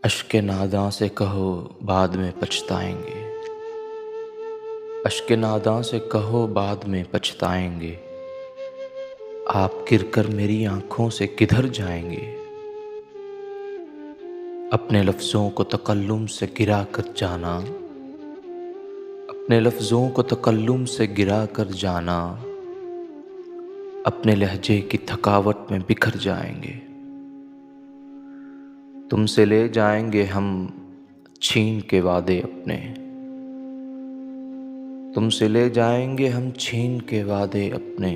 اشک ناداں سے کہو بعد میں پچھتائیں گے، اشک ناداں سے کہو بعد میں پچھتائیں گے، آپ گر کر میری آنکھوں سے کدھر جائیں گے؟ اپنے لفظوں کو تکلم سے گرا کر جانا، اپنے لفظوں کو تکلم سے گرا کر جانا، اپنے لہجے کی تھکاوٹ میں بکھر جائیں گے۔ تم سے لے جائیں گے ہم چھین کے وعدے اپنے، تم سے لے جائیں گے ہم چھین کے وعدے اپنے،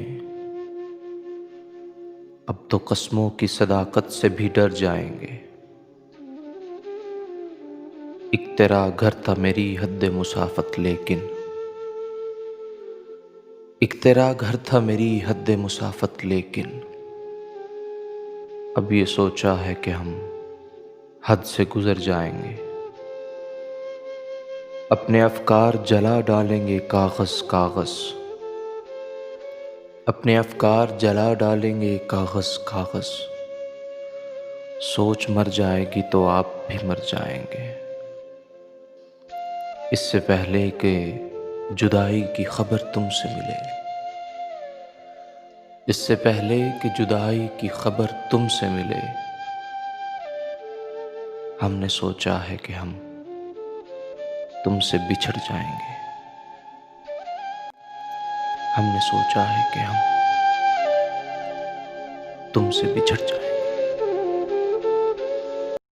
اب تو قسموں کی صداقت سے بھی ڈر جائیں گے۔ ایک تیرا گھر تھا میری حد مسافت لیکن، ایک تیرا گھر تھا میری حد مسافت لیکن، اب یہ سوچا ہے کہ ہم حد سے گزر جائیں گے۔ اپنے افکار جلا ڈالیں گے کاغذ کاغذ، اپنے افکار جلا ڈالیں گے کاغذ کاغذ، سوچ مر جائے گی تو آپ بھی مر جائیں گے۔ اس سے پہلے کہ جدائی کی خبر تم سے ملے، اس سے پہلے کہ جدائی کی خبر تم سے ملے، ہم نے سوچا ہے کہ ہم تم سے بچھڑ جائیں گے، ہم نے سوچا ہے کہ ہم تم سے بچھڑ جائیں گے۔